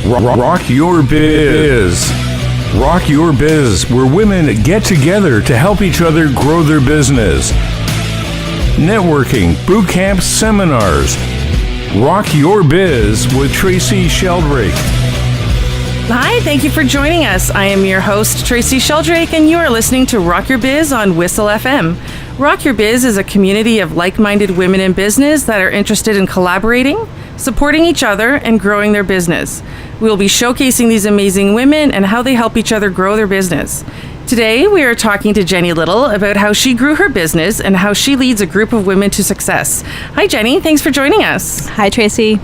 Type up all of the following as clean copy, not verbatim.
Rock Your Biz. Rock Your Biz, where women get together to help each other grow their business. Networking, boot camps, seminars. Rock Your Biz with Tracy Sheldrake. Hi, thank you for joining us. I am your host, Tracy Sheldrake, and you are listening to Rock Your Biz on Whistle FM. Rock Your Biz is a community of like-minded women in business that are interested in collaborating, supporting each other, and growing their business. We will be showcasing these amazing women and how they help each other grow their business. Today, we are talking to Jenny Little about how she grew her business and how she leads a group of women to success. Hi, Jenny. Thanks for joining us. Hi, Tracy.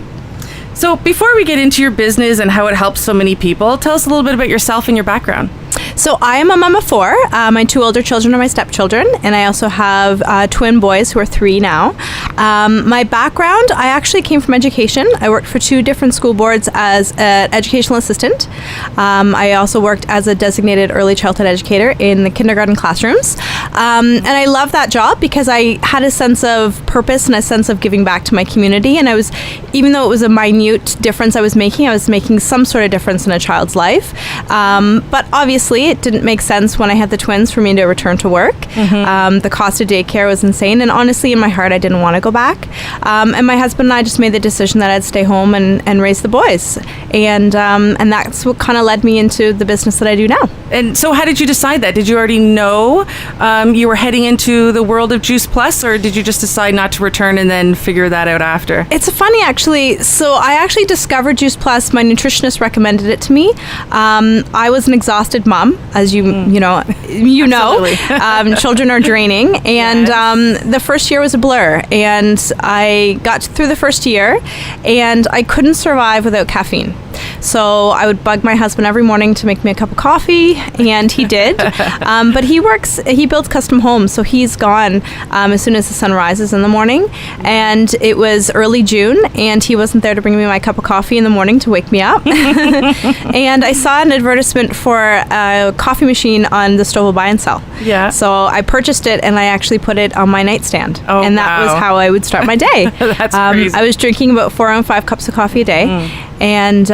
So before we get into your business and how it helps so many people, tell us a little bit about yourself and your background. So I am a mom of four. My two older children are my stepchildren, and I also have twin boys who are 3 now. My background, I actually came from education. I worked for 2 different school boards as an educational assistant. I also worked as a designated early childhood educator in the kindergarten classrooms. And I love that job because I had a sense of purpose and a sense of giving back to my community. And even though it was a minute difference I was making some sort of difference in a child's life. But obviously, it didn't make sense when I had the twins for me to return to work. Mm-hmm. The cost of daycare was insane, and honestly, in my heart, I didn't want to go back. And my husband and I just made the decision that I'd stay home and raise the boys, and that's what kind of led me into the business that I do now. And so, how did you decide that? Did you already know you were heading into the world of Juice Plus, or did you just decide not to return and then figure that out after? It's funny, actually. So I actually discovered Juice Plus. My nutritionist recommended it to me. I was an exhausted mom, as you know. Children are draining, and yes. The first year was a blur, and I got through the first year, and I couldn't survive without caffeine. So I would bug my husband every morning to make me a cup of coffee, and he did. But he builds custom homes, so he's gone as soon as the sun rises in the morning. And it was early June, and he wasn't there to bring me my cup of coffee in the morning to wake me up. And I saw an advertisement for a coffee machine on the Stouffville Buy and Sell. Yeah. So I purchased it, and I actually put it on my nightstand. Oh, and that was how I would start my day. That's crazy. I was drinking about 4 and 5 cups of coffee a day. And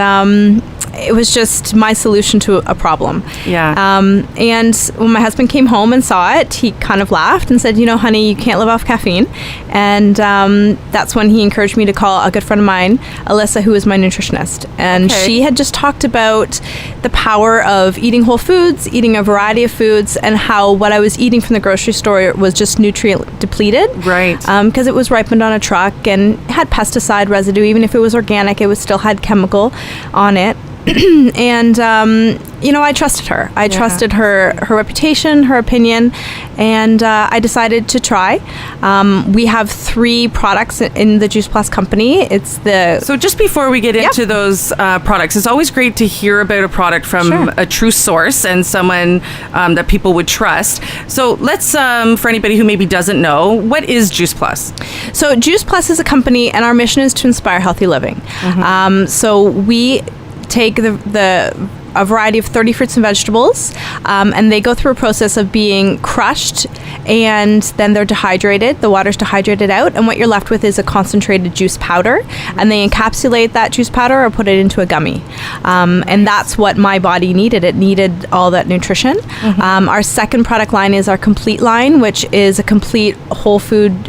it was just my solution to a problem. Yeah. And when my husband came home and saw it, he kind of laughed and said, honey, you can't live off caffeine. And that's when he encouraged me to call a good friend of mine, Alyssa, who is my nutritionist. And she had just talked about the power of eating whole foods, eating a variety of foods, and how what I was eating from the grocery store was just nutrient depleted. Right. Because it was ripened on a truck and had pesticide residue. Even if it was organic, it still had chemical on it. And I trusted her. I trusted her reputation, her opinion, and I decided to try. We have 3 products in the Juice Plus company. So just before we get into those products, it's always great to hear about a product from a true source and someone that people would trust. So let's, for anybody who maybe doesn't know, what is Juice Plus? So Juice Plus is a company, and our mission is to inspire healthy living. Mm-hmm. So we take a variety of 30 fruits and vegetables, and they go through a process of being crushed, and then they're dehydrated. The water's dehydrated out, and what you're left with is a concentrated juice powder, and they encapsulate that juice powder or put it into a gummy. And that's what my body needed. It needed all that nutrition. Mm-hmm. Our second product line is our Complete line, which is a complete whole food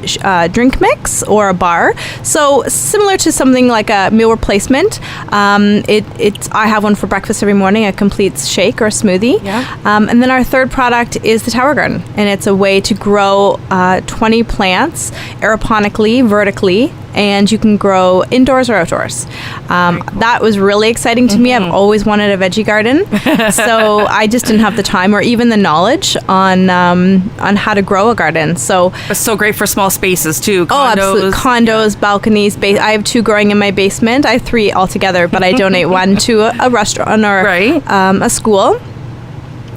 drink mix or a bar. So similar to something like a meal replacement. I have one for breakfast every morning, a complete shake or a smoothie. Yeah. And then our third product is the Tower Garden, and it's a way to grow 20 plants aeroponically, vertically, and you can grow indoors or outdoors. That was really exciting to me. I've always wanted a veggie garden, so I just didn't have the time or even the knowledge on how to grow a garden. So it's so great for small spaces too. Condos. Oh, absolutely. Condos, balconies. I have 2 growing in my basement. I have 3 altogether, but I donate one to a restaurant or a school.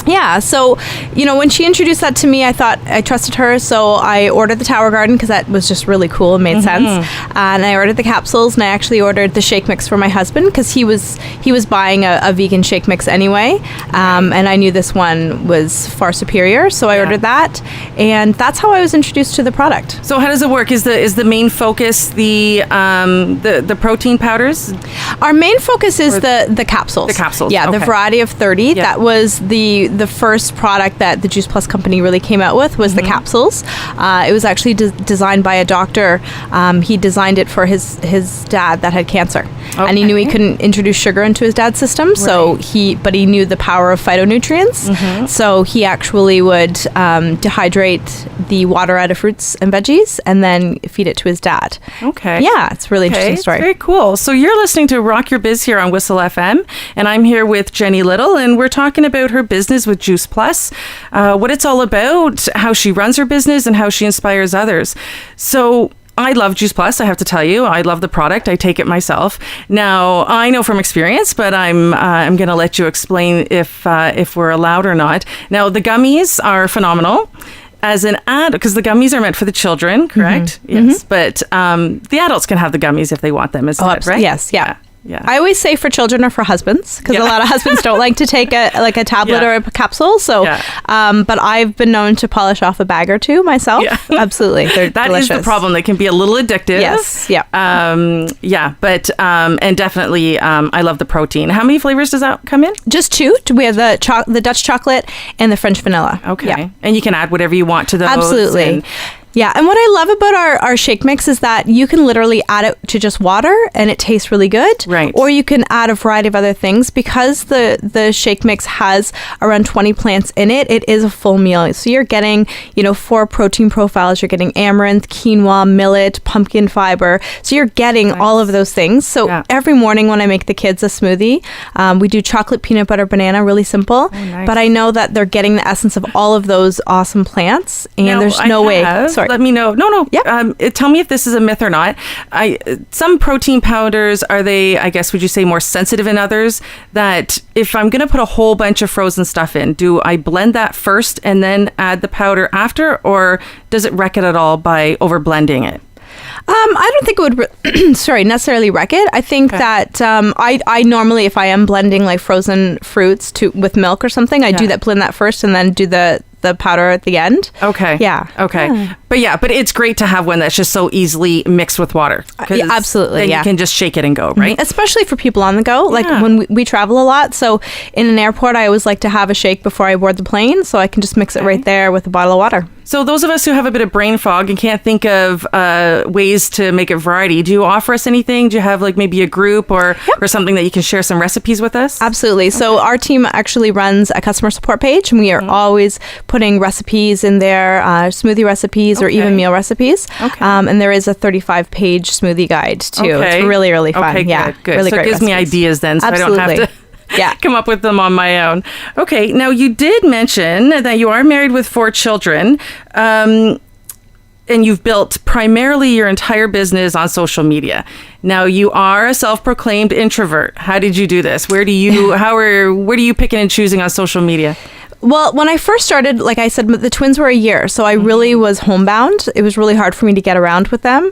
Yeah, so, when she introduced that to me, I thought I trusted her, so I ordered the Tower Garden because that was just really cool and made sense. And I ordered the capsules, and I actually ordered the shake mix for my husband because he was buying a vegan shake mix anyway, and I knew this one was far superior, so I ordered that, and that's how I was introduced to the product. So how does it work? Is the main focus the protein powders? Our main focus is the capsules. The capsules. Yeah, okay. the variety of 30. Yeah. That was the first product that the Juice Plus company really came out with was the capsules. It was actually designed by a doctor. He designed it for his dad that had cancer. Okay. And he knew he couldn't introduce sugar into his dad's system, so he knew the power of phytonutrients. So he actually would dehydrate the water out of fruits and veggies and then feed it to his dad. Okay. Yeah, it's a really interesting story. Very cool. So you're listening to Rock Your Biz here on Whistle FM, and I'm here with Jenny Little, and we're talking about her business with Juice Plus, what it's all about, how she runs her business, and how she inspires others. So I love Juice Plus, I have to tell you. I love the product. I take it myself. Now, I know from experience, but I'm going to let you explain if we're allowed or not. Now, the gummies are phenomenal. As an ad, because the gummies are meant for the children, correct? Yes, but the adults can have the gummies if they want them, isn't it, right? Yes, yeah. I always say for children or for husbands, because a lot of husbands don't like to take a tablet or a capsule. So, but I've been known to polish off a bag or two myself. Yeah. Absolutely, they're that delicious. Is the problem. They can be a little addictive. Yes. Yeah. But and definitely, I love the protein. How many flavors does that come in? Just 2. We have the Dutch chocolate and the French vanilla. Okay. And you can add whatever you want to those. Absolutely. Yeah, and what I love about our shake mix is that you can literally add it to just water and it tastes really good. Right. Or you can add a variety of other things. Because the shake mix has around 20 plants in it, it is a full meal. So you're getting, 4 protein profiles. You're getting amaranth, quinoa, millet, pumpkin fiber. So you're getting all of those things. So every morning when I make the kids a smoothie, we do chocolate, peanut butter, banana, really simple. Oh, nice. But I know that they're getting the essence of all of those awesome plants. And now, there's no way. Sorry. Let me know. No. Yep. Tell me if this is a myth or not. Some protein powders, are they, I guess, would you say more sensitive than others? That if I'm going to put a whole bunch of frozen stuff in, do I blend that first and then add the powder after? Or does it wreck it at all by over blending it? I don't think it would, necessarily wreck it. I think that I normally, if I am blending like frozen fruits with milk or something, I do blend that first and then do the powder at the end. Okay. Yeah. Okay. Yeah. But it's great to have one that's just so easily mixed with water. Yeah, absolutely. Then you can just shake it and go, right? Especially for people on the go. Like when we travel a lot. So in an airport, I always like to have a shake before I board the plane, so I can just mix it right there with a bottle of water. So those of us who have a bit of brain fog and can't think of ways to make a variety, do you offer us anything? Do you have like maybe a group or something that you can share some recipes with us? Absolutely. Okay. So our team actually runs a customer support page, and we are always putting recipes in there, smoothie recipes or even meal recipes. Okay. And there is a 35-page smoothie guide too. Okay. It's really, really fun. Okay, good. Really so great it gives recipes. me ideas then, so Absolutely. I don't have to come up with them on my own. Okay, now you did mention that you are married with 4 children, and you've built primarily your entire business on social media. Now you are a self-proclaimed introvert. How did you do this? Where do you picking and choosing on social media? Well, when I first started, like I said, the twins were a year, so I really was homebound. It was really hard for me to get around with them.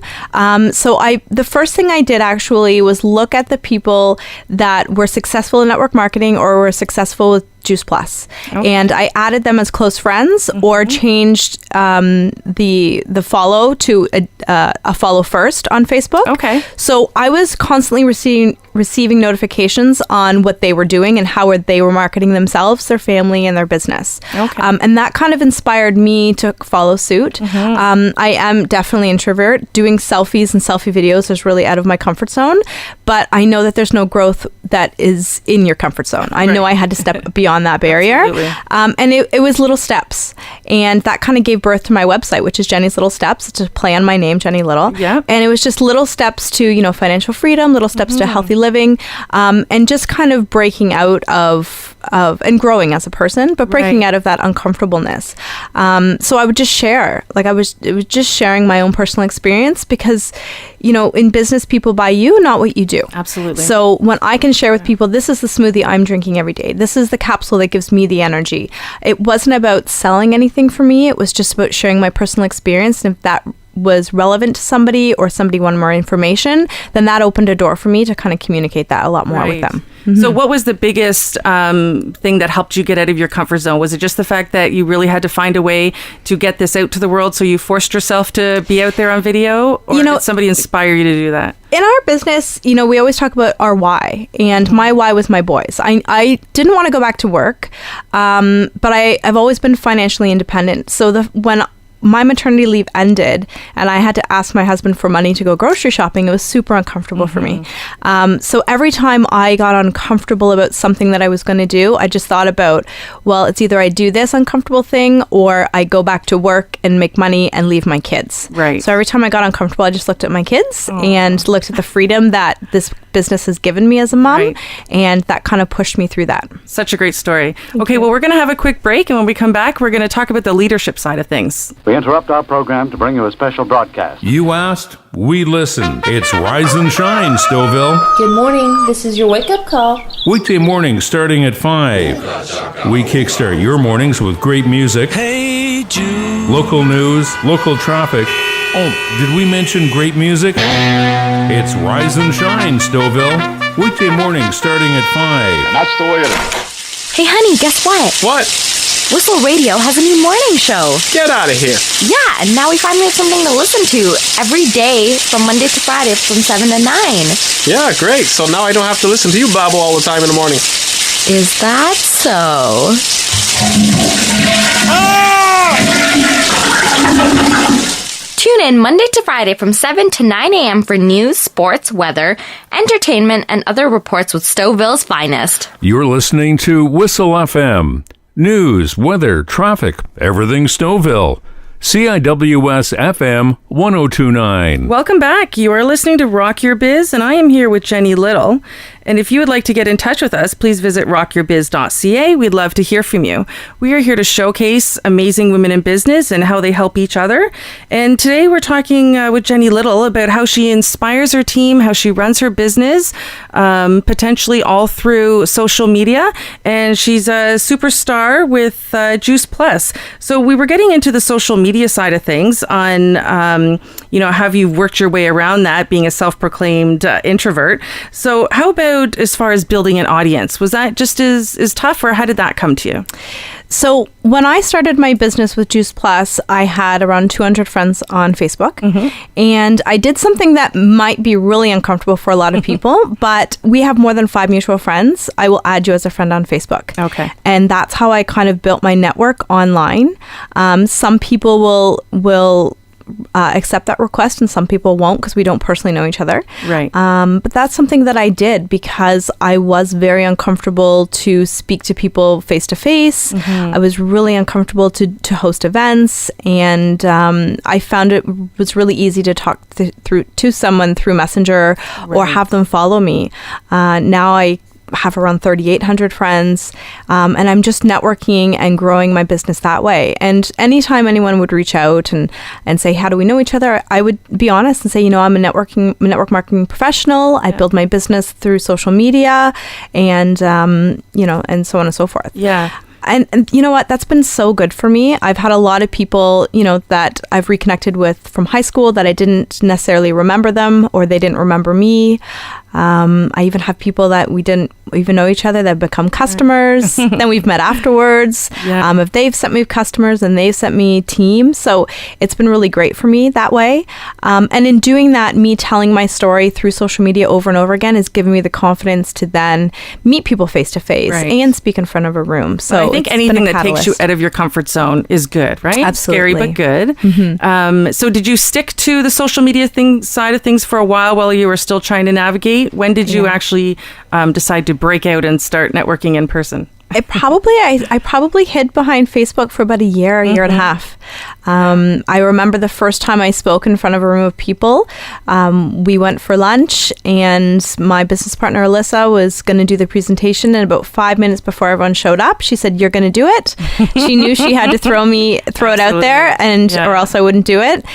So the first thing I did actually was look at the people that were successful in network marketing or were successful with Juice Plus. Okay. And I added them as close friends or changed the follow to a follow first on Facebook. Okay. So I was constantly receiving notifications on what they were doing and how they were marketing themselves, their family, and their business. Okay. And that kind of inspired me to follow suit. I am definitely an introvert. Doing selfies and selfie videos is really out of my comfort zone, but I know that there's no growth that is in your comfort zone. I know I had to step beyond that barrier. And it was little steps. And that kind of gave birth to my website, which is Jenny's Little Steps. It's a play on my name, Jenny Little. Yeah. And it was just little steps to, financial freedom, little steps to healthy living, and just kind of breaking out of and growing as a person, but breaking out of that uncomfortableness. So I would just share, it was just sharing my own personal experience, because, in business, people buy you, not what you do. Absolutely. So when I can share with people, this is the smoothie I'm drinking every day. This is the capsule that gives me the energy. It wasn't about selling anything for me. It was just about sharing my personal experience. And if that was relevant to somebody, or somebody wanted more information, then that opened a door for me to kind of communicate that a lot more with them. Mm-hmm. So what was the biggest thing that helped you get out of your comfort zone? Was it just the fact that you really had to find a way to get this out to the world, so you forced yourself to be out there on video? Or did somebody inspire you to do that? In our business, we always talk about our why, and my why was my boys. I didn't want to go back to work, but I've always been financially independent. So when my maternity leave ended and I had to ask my husband for money to go grocery shopping, it was super uncomfortable for me. So every time I got uncomfortable about something that I was going to do, I just thought about, well, it's either I do this uncomfortable thing or I go back to work and make money and leave my kids. Right. So every time I got uncomfortable, I just looked at my kids and looked at the freedom that this business has given me as a mom, and that kind of pushed me through that. Such a great story. Okay, well, we're going to have a quick break, and when we come back, we're going to talk about the leadership side of things. We interrupt our program to bring you a special broadcast. You asked, we listen. It's Rise and Shine, Stouffville. Good morning. This is your wake-up call. Weekday mornings starting at 5. We kickstart your mornings with great music, Hey Jude, local news, local traffic. Oh, did we mention great music? It's Rise and Shine, Stouffville. Weekday mornings starting at 5. And that's the way it is. Hey, honey, guess what? what? Whistle Radio has a new morning show. Get out of here. Yeah, and now we finally have something to listen to every day from Monday to Friday from 7 to 9. Yeah, great. So now I don't have to listen to you babble all the time in the morning. Is that so? Tune in Monday to Friday from 7 to 9 a.m. for news, sports, weather, entertainment, and other reports with Stouffville's finest. You're listening to Whistle FM. News, weather, traffic, everything Stouffville. CIWS FM 1029. Welcome back. You are listening to Rock Your Biz, and I am here with Jenny Little. And if you would like to get in touch with us, please visit rockyourbiz.ca. We'd love to hear from you. We are here to showcase amazing women in business and how they help each other. And today we're talking with Jenny Little about how she inspires her team, how she runs her business, potentially all through social media. And she's a superstar with Juice Plus. So we were getting into the social media side of things on, have you worked your way around that, being a self-proclaimed introvert. So how about as far as building an audience? Was that just as tough, or how did that come to you? So when I started my business with Juice Plus, I had around 200 friends on Facebook. And I did something that might be really uncomfortable for a lot of people, but we have more than 5 mutual friends. I will add you as a friend on Facebook. Okay. And that's how I kind of built my network online. Some people will accept that request, and some people won't, because we don't personally know each other. Right. But that's something that I did because I was very uncomfortable to speak to people face to face. I was really uncomfortable to host events, and I found it was really easy to talk to someone through Messenger or have them follow me. Now I have around 3,800 friends, and I'm just networking and growing my business that way. And anytime anyone would reach out and say, how do we know each other? I would be honest and say, I'm a network marketing professional. I build my business through social media, and and so on and so forth. Yeah. And you know what? That's been so good for me. I've had a lot of people, that I've reconnected with from high school that I didn't necessarily remember them, or they didn't remember me. I even have people that we didn't even know each other that have become customers. Then we've met afterwards. If they've sent me customers and they've sent me team. So it's been really great for me that way. And in doing that, me telling my story through social media over and over again is giving me the confidence to then meet people face to face and speak in front of a room. So I think anything that takes you out of your comfort zone is good, right? Absolutely. Scary, but good. So did you stick to the social media side of things for a while you were still trying to navigate? When did you actually decide to break out and start networking in person? I probably hid behind Facebook for about a year and a half. I remember the first time I spoke in front of a room of people. We went for lunch, and my business partner Alyssa was going to do the presentation, and about 5 minutes before everyone showed up, she said, "You're going to do it." She knew she had to throw it out there, and or else I wouldn't do it.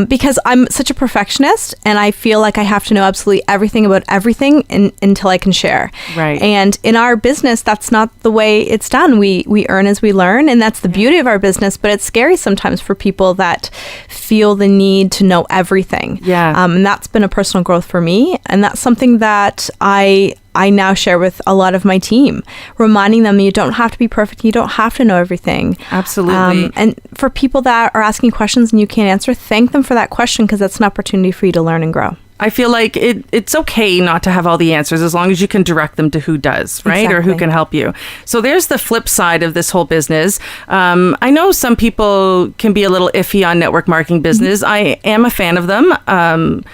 Because I'm such a perfectionist, and I feel like I have to know absolutely everything about everything until I can share. Right. And in our business, that's not the way it's done. We earn as we learn, and that's the beauty of our business, but it's scary sometimes for people that feel the need to know everything. And that's been a personal growth for me, and that's something that I now share with a lot of my team, reminding them you don't have to be perfect, you don't have to know everything. Absolutely. And for people that are asking questions and you can't answer, thank them for that question, because that's an opportunity for you to learn and grow. I feel like it's okay not to have all the answers as long as you can direct them to who does, right? Exactly. Or who can help you. So there's the flip side of this whole business. I know some people can be a little iffy on network marketing business. I am a fan of them.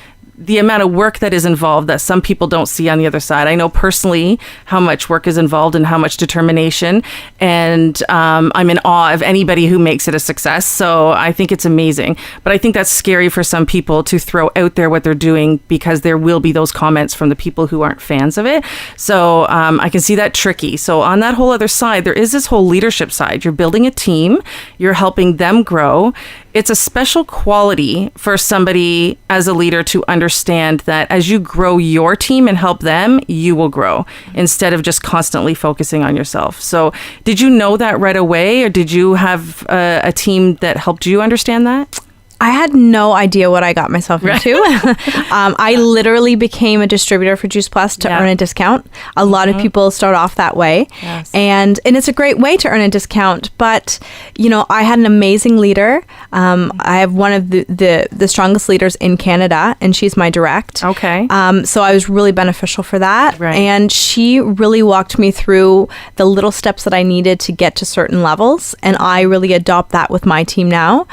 The amount of work that is involved that some people don't see on the other side. I know personally how much work is involved and how much determination, and I'm in awe of anybody who makes it a success. So I think it's amazing, but I think that's scary for some people to throw out there what they're doing, because there will be those comments from the people who aren't fans of it. So I can see that tricky. So on that whole other side, there is this whole leadership side. You're building a team, you're helping them grow. It's a special quality for somebody as a leader to understand that as you grow your team and help them, you will grow instead of just constantly focusing on yourself. So did you know that right away, or did you have a team that helped you understand that? I had no idea what I got myself into. I literally became a distributor for Juice Plus to earn a discount. A lot of people start off that way. Yes. And it's a great way to earn a discount. But, I had an amazing leader. I have one of the strongest leaders in Canada, and she's my direct. Okay. So I was really beneficial for that. Right. And she really walked me through the little steps that I needed to get to certain levels. And I really adopt that with my team now.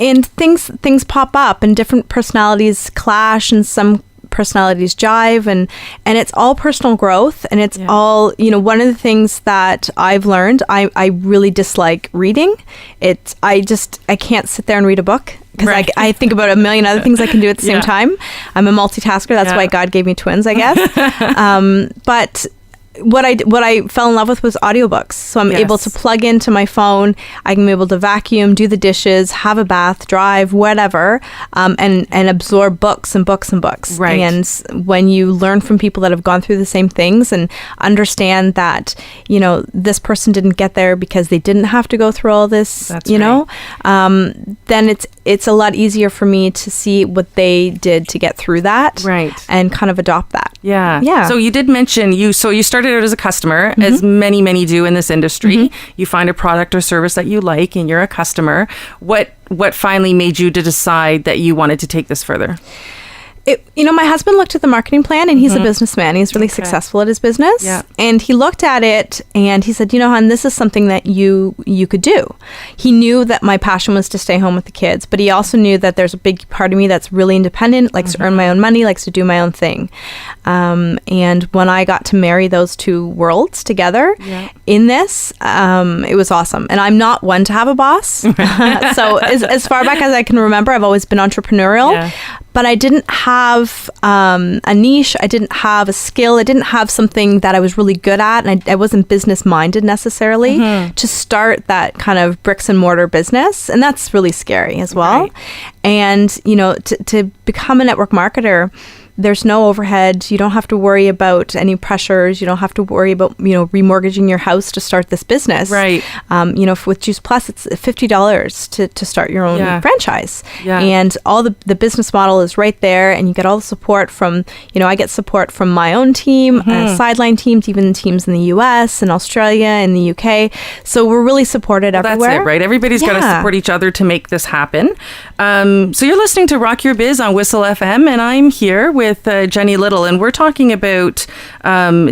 And things pop up, and different personalities clash, and some personalities jive, and it's all personal growth, and it's all, one of the things that I've learned, I really dislike reading. I can't sit there and read a book, because I think about a million other things I can do at the same time. I'm a multitasker. That's why God gave me twins, I guess. But what I fell in love with was audiobooks. So I'm able to plug into my phone. I can be able to vacuum, do the dishes, have a bath, drive, whatever, and absorb books and books and books. Right. And when you learn from people that have gone through the same things and understand that, this person didn't get there because they didn't have to go through all this, then it's a lot easier for me to see what they did to get through that. Right. And kind of adopt that. Yeah. Yeah. So you did mention you started out as a customer, as many do in this industry. You find a product or service that you like, and you're a customer. What finally made you to decide that you wanted to take this further? My husband looked at the marketing plan, and he's a businessman. He's really successful at his business. Yeah. And he looked at it and he said, hon, this is something that you could do. He knew that my passion was to stay home with the kids, but he also knew that there's a big part of me that's really independent, likes to earn my own money, likes to do my own thing. And when I got to marry those two worlds together in this, it was awesome. And I'm not one to have a boss. So as far back as I can remember, I've always been entrepreneurial. Yeah. But I didn't have a niche. I didn't have a skill. I didn't have something that I was really good at. And I wasn't business minded necessarily to start that kind of bricks and mortar business. And that's really scary as well. Right. And, to become a network marketer, there's no overhead. You don't have to worry about any pressures. You don't have to worry about, remortgaging your house to start this business. Right. With Juice Plus, it's $50 to start your own franchise. Yeah. And all the business model is right there, and you get all the support from, I get support from my own team, sideline teams, even teams in the US and Australia and the UK. So we're really supported everywhere. That's it, right? Everybody's got to support each other to make this happen. So you're listening to Rock Your Biz on Whistle FM, and I'm here with Jenny Little, and we're talking about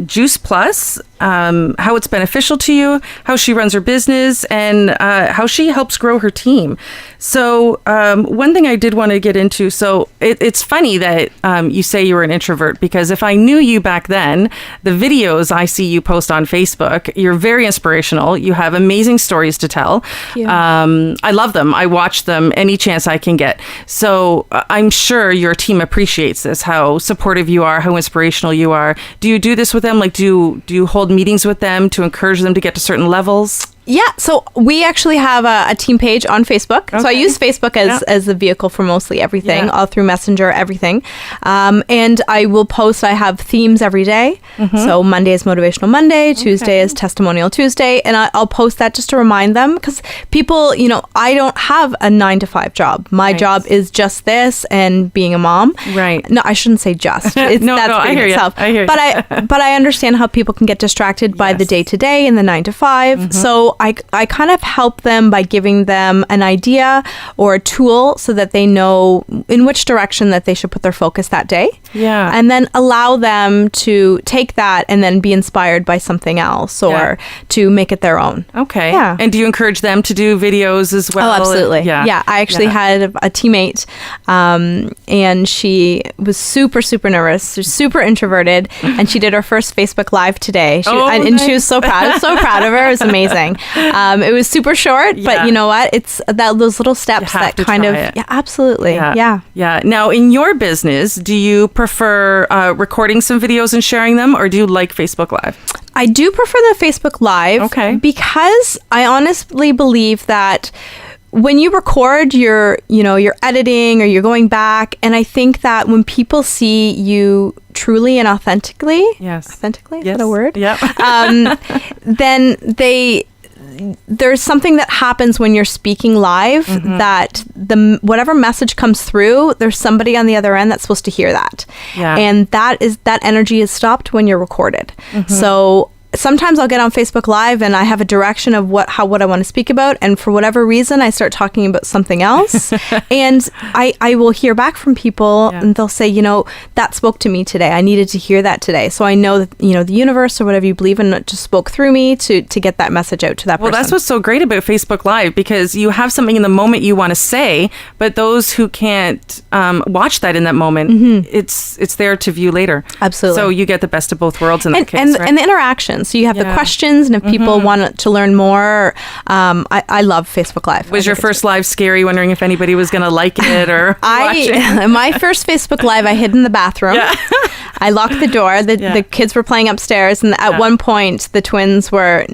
Juice Plus. how it's beneficial to you, how she runs her business, and how she helps grow her team. So one thing I did want to get into, so it's funny that you say you were an introvert, because if I knew you back then, the videos I see you post on Facebook, you're very inspirational. You have amazing stories to tell. I love them. I watch them any chance I can get. So I'm sure your team appreciates this, how supportive you are, how inspirational you are. Do you do this with them? Like, do you hold meetings with them to encourage them to get to certain levels? Yeah, so we actually have a team page on Facebook. Okay. So I use Facebook as the vehicle for mostly everything, all through Messenger, everything. And I will post, I have themes every day. So Monday is Motivational Monday, Tuesday is Testimonial Tuesday, and I'll post that just to remind them, because people, I don't have a 9-to-5 job. My job is just this and being a mom. Right. No, I shouldn't say just. That's I hear itself. I hear you. But I understand how people can get distracted by the day-to-day and the 9-to-5. So I kind of help them by giving them an idea or a tool so that they know in which direction that they should put their focus that day. Yeah. And then allow them to take that and then be inspired by something else or to make it their own. Okay. Yeah. And do you encourage them to do videos as well? Oh, absolutely. Yeah. I actually had a teammate and she was super, super nervous, super introverted, and she did her first Facebook Live today. And she was so proud. So proud of her. It was amazing. It was super short, but you know what? It's those little steps that kind of... Yeah, absolutely. Yeah. Now, in your business, do you prefer recording some videos and sharing them, or do you like Facebook Live? I do prefer the Facebook Live because I honestly believe that when you record, you're editing or you're going back, and I think that when people see you truly and authentically, authentically, is that a word? Yeah. Then there's something that happens when you're speaking live that whatever message comes through, there's somebody on the other end that's supposed to hear that. And that energy is stopped when you're recorded. So sometimes I'll get on Facebook Live and I have a direction of what I want to speak about, and for whatever reason I start talking about something else and I will hear back from people and they'll say, that spoke to me today. I needed to hear that today. So I know that, the universe or whatever you believe in just spoke through me to get that message out to that person. Well, that's what's so great about Facebook Live, because you have something in the moment you want to say, but those who can't watch that in that moment, it's there to view later. Absolutely. So you get the best of both worlds in that case, right? And the interaction. So you have the questions, and if people want to learn more, I love Facebook Live. Was your first live scary, wondering if anybody was going to like it or watching? My first Facebook Live, I hid in the bathroom. I locked the door. The kids were playing upstairs, and at one point, the twins were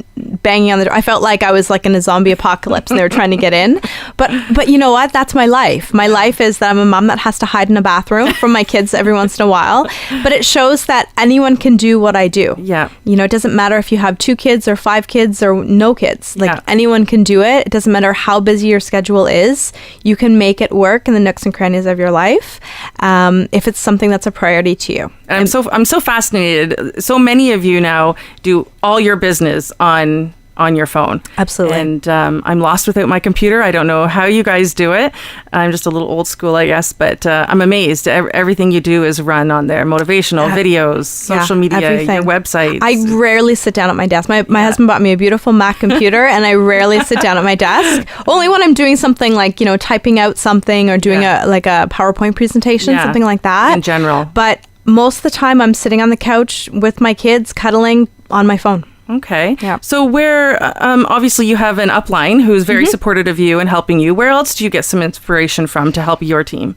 banging on the door. I felt like I was like in a zombie apocalypse, and they were trying to get in. But you know what? That's my life. My life is that I'm a mom that has to hide in a bathroom from my kids every once in a while. But it shows that anyone can do what I do. Yeah. It doesn't matter if you have 2 kids or 5 kids or no kids. Anyone can do it. It doesn't matter how busy your schedule is. You can make it work in the nooks and crannies of your life if it's something that's a priority to you. And I'm so fascinated. So many of you now do all your business on your phone. Absolutely. And I'm lost without my computer. I don't know how you guys do it. I'm just a little old school, I guess, but I'm amazed. Everything you do is run on there. Motivational videos, social media, everything. Your websites. I rarely sit down at my desk. My husband bought me a beautiful Mac computer, and I rarely sit down at my desk. Only when I'm doing something like, typing out something or doing a PowerPoint presentation, something like that. In general. But most of the time I'm sitting on the couch with my kids, cuddling on my phone. Okay. Yeah. So where, obviously you have an upline who's very supportive of you and helping you. Where else do you get some inspiration from to help your team?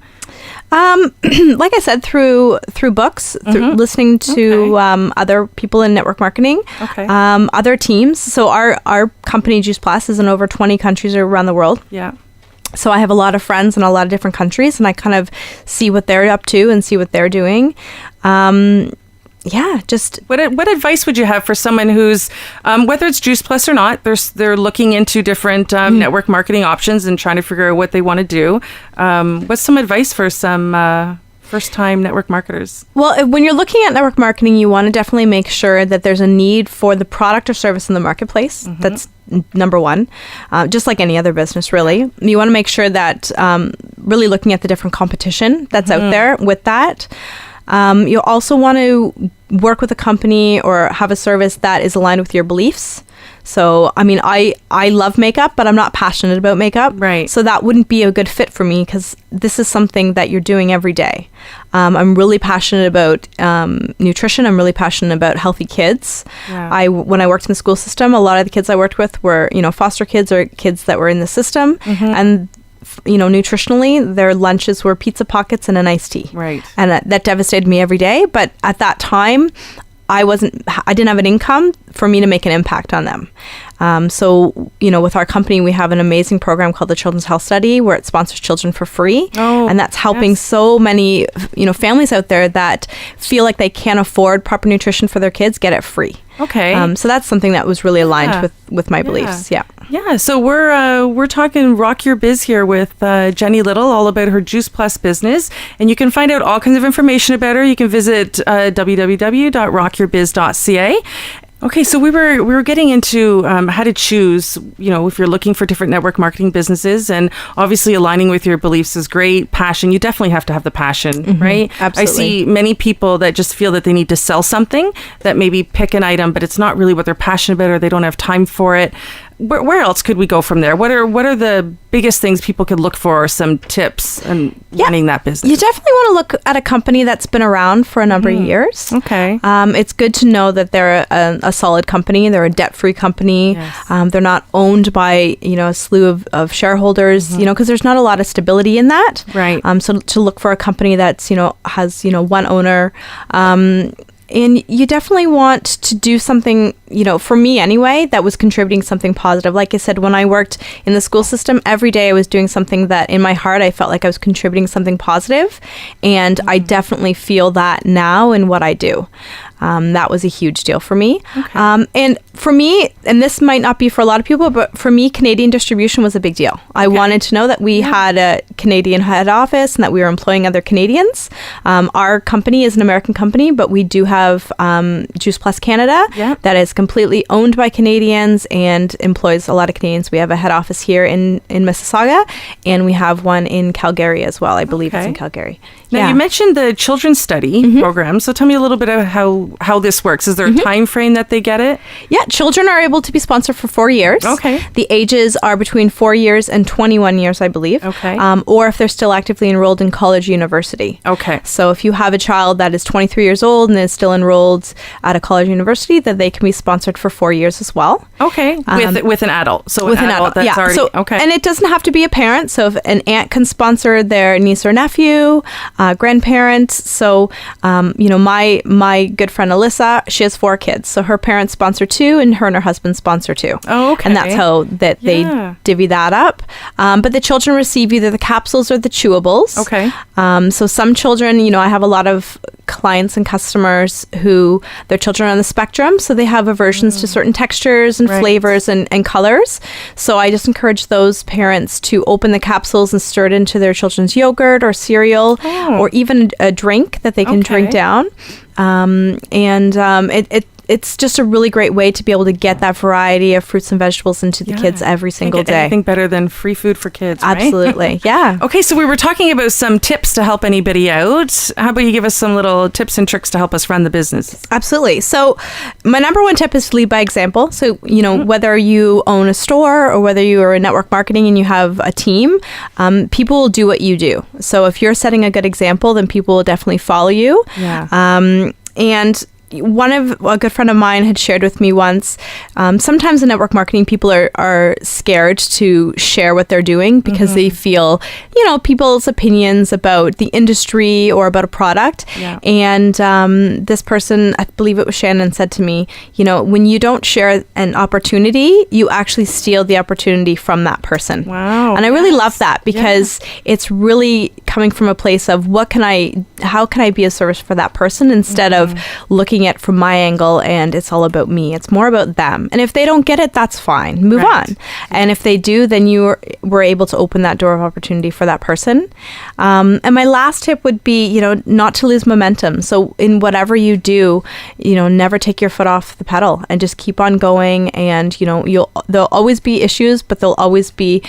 Like I said, through books, through listening to other people in network marketing, other teams. So our company, Juice Plus, is in over 20 countries around the world. Yeah. So I have a lot of friends in a lot of different countries, and I kind of see what they're up to and see what they're doing. Just what advice would you have for someone who's whether it's Juice Plus or not, they're looking into different network marketing options and trying to figure out what they want to do. What's some advice for some first-time network marketers? Well, when you're looking at network marketing, you want to definitely make sure that there's a need for the product or service in the marketplace. That's number one. Just like any other business, really. You want to make sure that really looking at the different competition that's out there with that. You'll also want to work with a company or have a service that is aligned with your beliefs. So, I mean, I love makeup, but I'm not passionate about makeup. Right. So that wouldn't be a good fit for me because this is something that you're doing every day. I'm really passionate about nutrition. I'm really passionate about healthy kids. Yeah. When I worked in the school system, a lot of the kids I worked with were, foster kids or kids that were in the system. And nutritionally, their lunches were pizza pockets and an iced tea. Right. And that devastated me every day. But at that time, I didn't have an income for me to make an impact on them. So, with our company, we have an amazing program called the Children's Health Study where it sponsors children for free. Oh, and that's helping so many, families out there that feel like they can't afford proper nutrition for their kids get it free. Okay. So that's something that was really aligned with my beliefs. Yeah. Yeah. So we're talking Rock Your Biz here with Jenny Little, all about her Juice Plus business. And you can find out all kinds of information about her. You can visit www.rockyourbiz.ca. Okay, so we were getting into how to choose, if you're looking for different network marketing businesses, and obviously aligning with your beliefs is great. Passion, you definitely have to have the passion, right? Absolutely. I see many people that just feel that they need to sell something, that maybe pick an item, but it's not really what they're passionate about or they don't have time for it. Where else could we go from there? What are the biggest things people could look for, or some tips in running that business? You definitely want to look at a company that's been around for a number of years. Okay. It's good to know that they're a solid company. They're a debt-free company. Yes. They're not owned by, a slew of shareholders, because there's not a lot of stability in that. Right. So to look for a company that's, has, one owner, and you definitely want to do something, for me anyway, that was contributing something positive. Like I said, when I worked in the school system, every day I was doing something that in my heart I felt like I was contributing something positive. And I definitely feel that now in what I do. That was a huge deal for me. Okay. And for me, and this might not be for a lot of people, but for me, Canadian distribution was a big deal. I wanted to know that we had a Canadian head office and that we were employing other Canadians. Our company is an American company, but we do have Juice Plus Canada that is completely owned by Canadians and employs a lot of Canadians. We have a head office here in Mississauga, and we have one in Calgary as well. I believe it's in Calgary. Now, you mentioned the children's study program, so tell me a little bit about how this works. Is there a time frame that they get it? Yeah, children are able to be sponsored for 4 years. Okay. The ages are between 4 years and 21 years, I believe. Okay. Or if they're still actively enrolled in college or university. Okay. So if you have a child that is 23 years old and is still enrolled at a college or university, then they can be sponsored for 4 years as well. Okay. With an adult. So with an adult, that's already... So, okay. And it doesn't have to be a parent. So if an aunt can sponsor their niece or nephew, grandparent. So, my good friend Alyssa, she has 4 kids. So her parents sponsor 2 and her husband sponsor 2. Oh, okay. And that's how they divvy that up. But the children receive either the capsules or the chewables. Okay. So some children, I have a lot of clients and customers who their children are on the spectrum. So they have aversions to certain textures and flavors and colors. So I just encourage those parents to open the capsules and stir it into their children's yogurt or cereal or even a drink that they can drink down. It's just a really great way to be able to get that variety of fruits and vegetables into the kids every single day. Anything better than free food for kids, right? Absolutely, yeah. Okay, so we were talking about some tips to help anybody out. How about you give us some little tips and tricks to help us run the business? Absolutely. So my number one tip is to lead by example. So, whether you own a store or whether you are in network marketing and you have a team, people will do what you do. So if you're setting a good example, then people will definitely follow you. Yeah. And a good friend of mine had shared with me once, sometimes in network marketing, people are scared to share what they're doing because they feel, people's opinions about the industry or about a product. Yeah. And this person, I believe it was Shannon, said to me, when you don't share an opportunity, you actually steal the opportunity from that person. Wow. And I really love that because it's really coming from a place of how can I be a service for that person instead of looking at from my angle and it's all about me. It's more about them. And if they don't get it, that's fine. Move on. And if they do, then you were able to open that door of opportunity for that person. And my last tip would be, not to lose momentum. So in whatever you do, never take your foot off the pedal and just keep on going. And, there'll always be issues, but there'll always be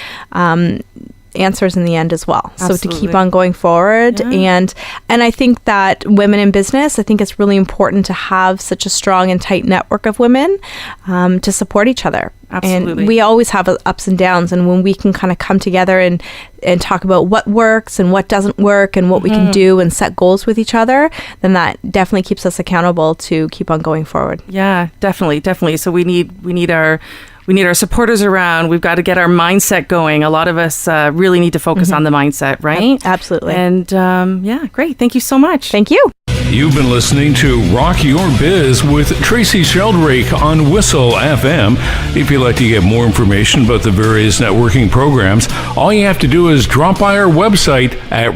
answers in the end as well. Absolutely. So to keep on going forward. And I think that women in business, I think it's really important to have such a strong and tight network of women to support each other. Absolutely. And we always have ups and downs. And when we can kind of come together and talk about what works and what doesn't work and what we can do and set goals with each other, then that definitely keeps us accountable to keep on going forward. Yeah, definitely. So we need our supporters around. We've got to get our mindset going. A lot of us really need to focus on the mindset, right? Absolutely. And great. Thank you so much. Thank you. You've been listening to Rock Your Biz with Tracy Sheldrake on Whistle FM. If you'd like to get more information about the various networking programs, all you have to do is drop by our website at